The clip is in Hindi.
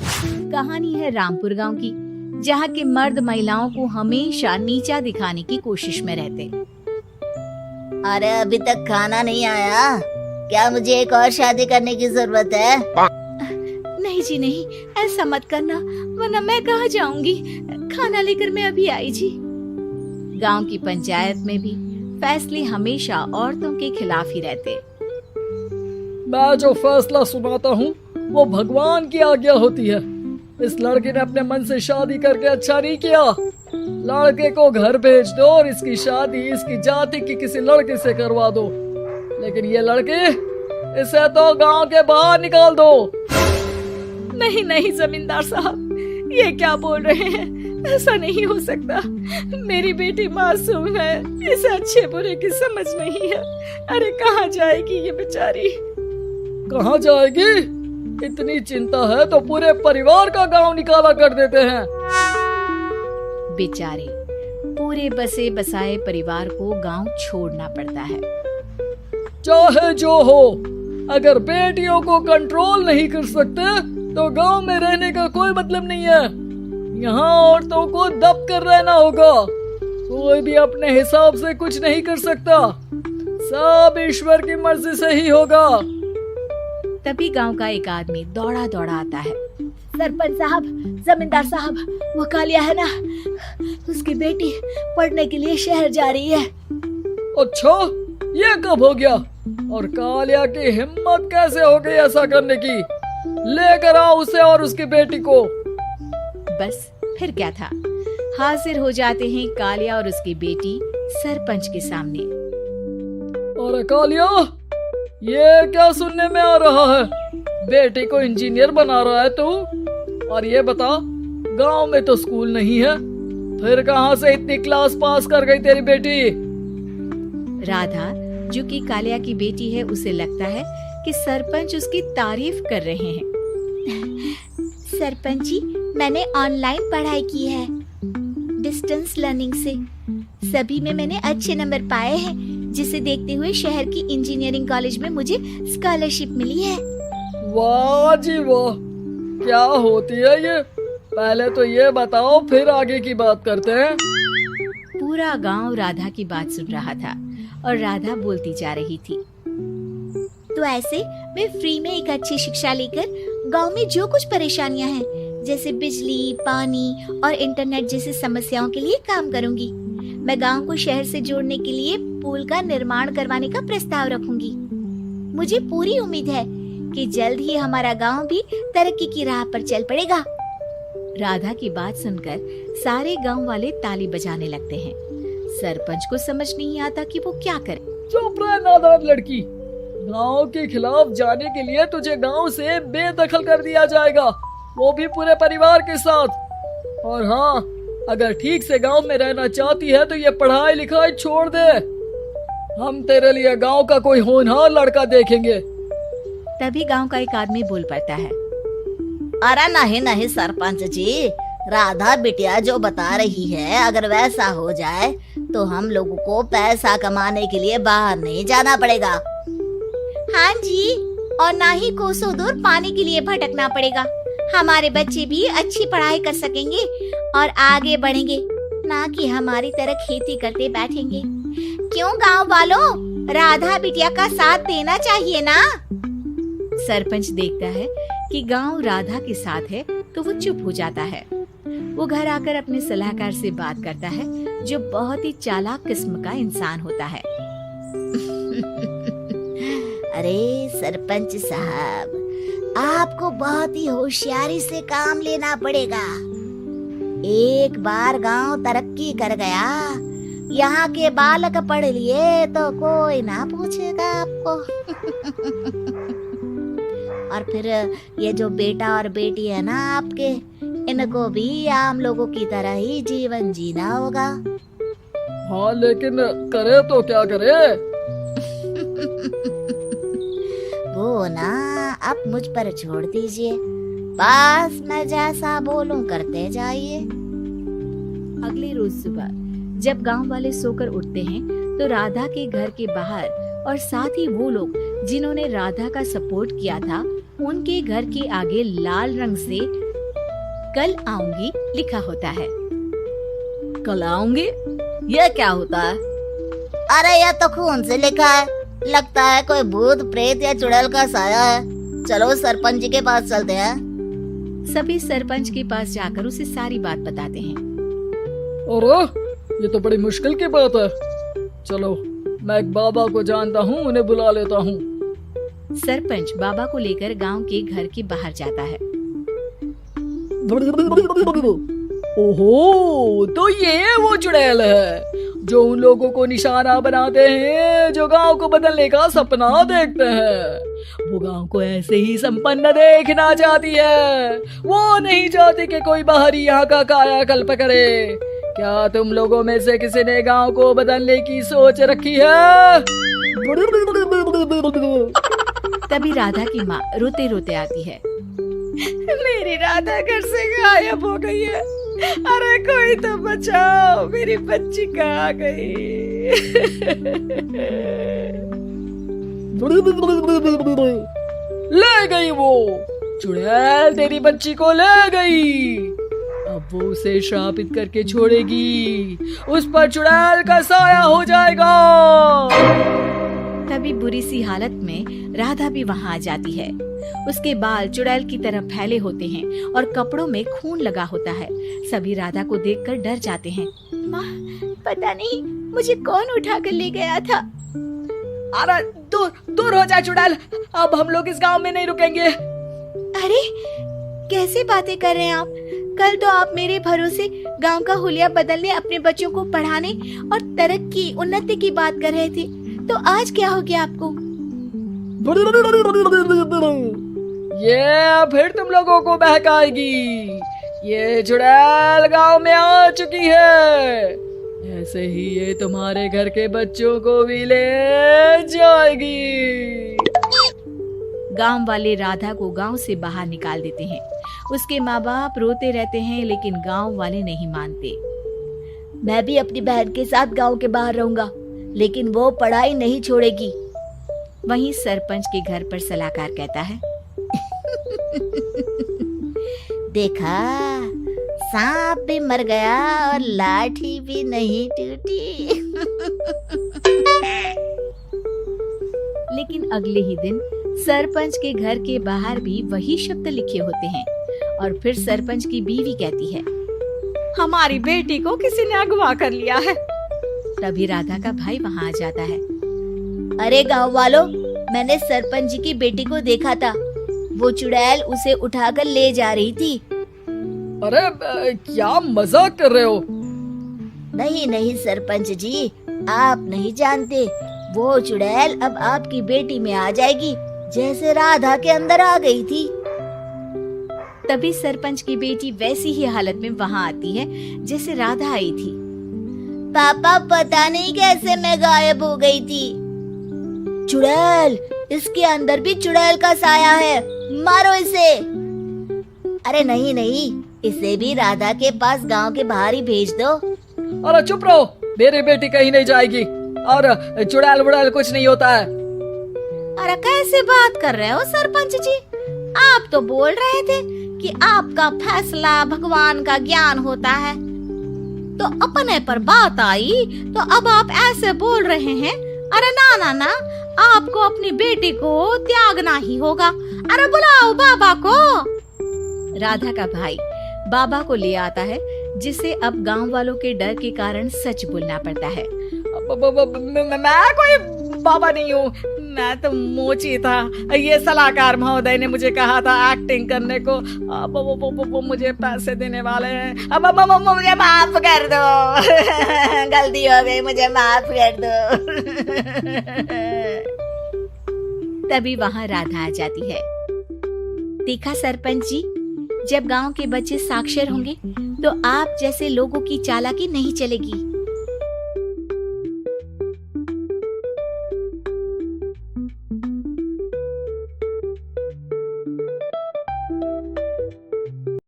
कहानी है रामपुर गांव की, जहाँ के मर्द महिलाओं को हमेशा नीचा दिखाने की कोशिश में रहते। अरे अभी तक खाना नहीं आया, क्या मुझे एक और शादी करने की जरूरत है? नहीं जी नहीं, ऐसा मत करना, वरना मैं कहाँ जाऊंगी। खाना लेकर मैं अभी आई जी। गांव की पंचायत में भी फैसले हमेशा औरतों के खिलाफ ही रहते। मैं जो फैसला सुनाता हूँ वो भगवान की आज्ञा होती है। इस लड़के ने अपने मन से शादी करके अच्छा नहीं किया। लड़के को घर भेज दो और इसकी शादी इसकी जाति की किसी लड़के से करवा दो, लेकिन ये लड़के, इसे तो गांव के बाहर निकाल दो। नहीं नहीं जमींदार साहब, ये क्या बोल रहे हैं? ऐसा नहीं हो सकता। मेरी बेटी मासूम है, इसे अच्छे बुरे की समझ नहीं है। अरे कहाँ जाएगी ये बेचारी? कहाँ जाएगी? इतनी चिंता है तो पूरे परिवार का गांव निकाला कर देते हैं। बेचारे पूरे बसे बसाए परिवार को गांव छोड़ना पड़ता है। चाहे जो हो, अगर बेटियों को कंट्रोल नहीं कर सकते तो गांव में रहने का कोई मतलब नहीं है। यहाँ औरतों को दब कर रहना होगा। कोई भी अपने हिसाब से कुछ नहीं कर सकता, सब ईश्वर की मर्जी से ही होगा। तभी गांव का एक आदमी दौड़ा दौड़ा आता है। सरपंच साहब, जमींदार साहब, वो कालिया है ना, उसकी बेटी पढ़ने के लिए शहर जा रही है। अच्छा, ये कब हो गया? और कालिया की हिम्मत कैसे हो गई ऐसा करने की? लेकर आओ उसे और उसकी बेटी को। बस फिर क्या था, हाजिर हो जाते हैं कालिया और उसकी बेटी सरपंच के सामने। अरे कालिया, ये क्या सुनने में आ रहा है? बेटी को इंजीनियर बना रहा है तू? और ये बता, गांव में तो स्कूल नहीं है, फिर कहां से इतनी क्लास पास कर गई तेरी बेटी? राधा, जो कि कालिया की बेटी है, उसे लगता है कि सरपंच उसकी तारीफ कर रहे हैं। सरपंच जी, मैंने ऑनलाइन पढ़ाई की है, डिस्टेंस लर्निंग से। सभी में मैंने अच्छे नंबर पाए हैं, जिसे देखते हुए शहर की इंजीनियरिंग कॉलेज में मुझे स्कॉलरशिप मिली है। वाह जी वाह, क्या होती है ये? पहले तो ये बताओ, फिर आगे की बात करते हैं। पूरा गांव राधा की बात सुन रहा था और राधा बोलती जा रही थी। तो ऐसे मैं फ्री में एक अच्छी शिक्षा लेकर गांव में जो कुछ परेशानियां हैं, जैसे बिजली, पानी और इंटरनेट जैसी समस्याओं के लिए काम करूंगी। मैं गांव को शहर से जोड़ने के लिए पुल का निर्माण करवाने का प्रस्ताव रखूंगी। मुझे पूरी उम्मीद है कि जल्द ही हमारा गांव भी तरक्की की राह पर चल पड़ेगा। राधा की बात सुनकर सारे गांव वाले ताली बजाने लगते हैं। सरपंच को समझ नहीं आता कि वो क्या करे। चुप रह नादान लड़की, गांव के खिलाफ जाने के लिए तुझे गांव से बेदखल कर दिया जाएगा, वो भी पूरे परिवार के साथ। और हाँ, अगर ठीक से गांव में रहना चाहती है तो ये पढ़ाई लिखाई छोड़ दे। हम तेरे लिए गांव का कोई होनहार लड़का देखेंगे। तभी गांव का एक आदमी बोल पड़ता है। अरे नहीं नहीं सरपंच जी, राधा बिटिया जो बता रही है, अगर वैसा हो जाए तो हम लोगों को पैसा कमाने के लिए बाहर नहीं जाना पड़ेगा। हाँ जी, और ना ही कोसों दूर पानी के लिए भटकना पड़ेगा। हमारे बच्चे भी अच्छी पढ़ाई कर सकेंगे और आगे बढ़ेंगे, ना कि हमारी तरह खेती करते बैठेंगे। क्यों गांव वालों, राधा बिटिया का साथ देना चाहिए ना। सरपंच देखता है कि गांव राधा के साथ है तो वो चुप हो जाता है। वो घर आकर अपने सलाहकार से बात करता है, जो बहुत ही चालाक किस्म का इंसान होता है। अरे सरपंच साहब, आपको बहुत ही होशियारी से काम लेना पड़ेगा। एक बार गांव तरक्की कर गया, यहाँ के बालक पढ़ लिए तो कोई ना पूछेगा आपको। और फिर ये जो बेटा और बेटी है ना आपके, इनको भी आम लोगों की तरह ही जीवन जीना होगा। हाँ, लेकिन करे तो क्या करे? वो ना आप मुझ पर छोड़ दीजिए, बस मैं जैसा बोलूं करते जाइए। अगले रोज सुबह जब गांव वाले सोकर उठते हैं तो राधा के घर के बाहर और साथ ही वो लोग जिन्होंने राधा का सपोर्ट किया था, उनके घर के आगे लाल रंग से कल आऊंगी लिखा होता है। कल आऊंगी, ये क्या होता है? अरे यह तो खून से लिखा है, लगता है कोई भूत प्रेत या चुड़ैल का साया है। चलो सरपंच जी के पास चलते हैं। सभी सरपंच के पास जाकर उसे सारी बात बताते हैं। अरे ये तो बड़ी मुश्किल की बात है। चलो मैं एक बाबा को जानता हूँ, उन्हें बुला लेता हूँ। सरपंच बाबा को लेकर गांव के घर के बाहर जाता है। ओहो, तो ये वो चुड़ैल है जो उन लोगों को निशाना बनाते हैं जो गांव को बदलने का सपना देखते हैं। वो गांव को ऐसे ही संपन्न देखना चाहती है, वो नहीं चाहती कि कोई बाहरी यहाँ का कायाकल्प करे। क्या तुम लोगों में से किसी ने गांव को बदलने की सोच रखी है? तभी राधा की माँ रोते रोते आती है। मेरी राधा घर से गायब हो गई है। अरे कोई तो बचाओ, मेरी बच्ची कहाँ गई? ले गई वो चुड़ैल, तेरी बच्ची को ले गई। अब वो उसे श्रापित करके छोड़ेगी, उस पर चुड़ैल का साया हो जाएगा। तभी बुरी सी हालत में राधा भी वहाँ आ जाती है। उसके बाल चुड़ैल की तरह फैले होते हैं और कपड़ों में खून लगा होता है। सभी राधा को देखकर डर जाते हैं। माँ, पता नहीं मुझे कौन उठा कर ले गया था। अरे दूर दूर हो जा चुड़ैल, अब हम लोग इस गांव में नहीं रुकेंगे। अरे कैसे बातें कर रहे हैं आप? कल तो आप मेरे भरोसे गांव का हुलिया बदलने, अपने बच्चों को पढ़ाने और तरक्की उन्नति की बात कर रहे थे, तो आज क्या हो गया आपको? ये फिर तुम लोगों को बहकाएगी। ये चुड़ैल गांव में आ चुकी है, ऐसे ही ये तुम्हारे घर के बच्चों को भी ले जाएगी। गांव वाले राधा को गांव से बाहर निकाल देते हैं। उसके माँ बाप रोते रहते हैं, लेकिन गांव वाले नहीं मानते। मैं भी अपनी बहन के साथ गांव के बाहर रहूंगा, लेकिन वो पढ़ाई नहीं छोड़ेगी। वहीं सरपंच के घर पर सलाहकार कहता है। देखा, सांप भी मर गया और लाठी भी नहीं टूटी। लेकिन अगले ही दिन सरपंच के घर के बाहर भी वही शब्द लिखे होते हैं और फिर सरपंच की बीवी कहती है, हमारी बेटी को किसी ने अगवा कर लिया है। तभी राधा का भाई वहाँ आ जाता है। अरे गांव वालों, मैंने सरपंच जी की बेटी को देखा था। वो चुड़ैल उसे उठाकर ले जा रही थी। अरे क्या मजाक कर रहे हो? नहीं नहीं सरपंच जी, आप नहीं जानते। वो चुड़ैल अब आपकी बेटी में आ जाएगी, जैसे राधा के अंदर आ गई थी। तभी सरपंच की बेटी वैसी ही हालत में वहाँ आती है जैसे राधा आई थी। पापा, पता नहीं कैसे मैं गायब हो गई थी। चुड़ैल, इसके अंदर भी चुड़ैल का साया है, मारो इसे। अरे नहीं नहीं, इसे भी राधा के पास गांव के बाहर ही भेज दो। अरे चुप रहो, मेरी बेटी कहीं नहीं जाएगी और चुड़ैल बुड़ैल कुछ नहीं होता है। अरे कैसे बात कर रहे हो सरपंच जी? आप तो बोल रहे थे कि आपका फैसला भगवान का ज्ञान होता है, तो अपने पर बात आई तो अब आप ऐसे बोल रहे हैं। अरे ना ना ना, आपको अपनी बेटी को त्यागना ही होगा। अरे बुलाओ बाबा को। राधा का भाई बाबा को ले आता है, जिसे अब गांव वालों के डर के कारण सच बोलना पड़ता है। मैं कोई बाबा नहीं हूँ, मैं तो मोची था। ये सलाहकार महोदय ने मुझे कहा था एक्टिंग करने को। अब वो मुझे पैसे देने वाले हैं। अब मुझे माफ कर दो। गलती हो गई, मुझे माफ कर दो। तभी वहाँ राधा आ जाती है। देखा सरपंच जी, जब गांव के बच्चे साक्षर होंगे तो आप जैसे लोगों की चालाकी नहीं चलेगी।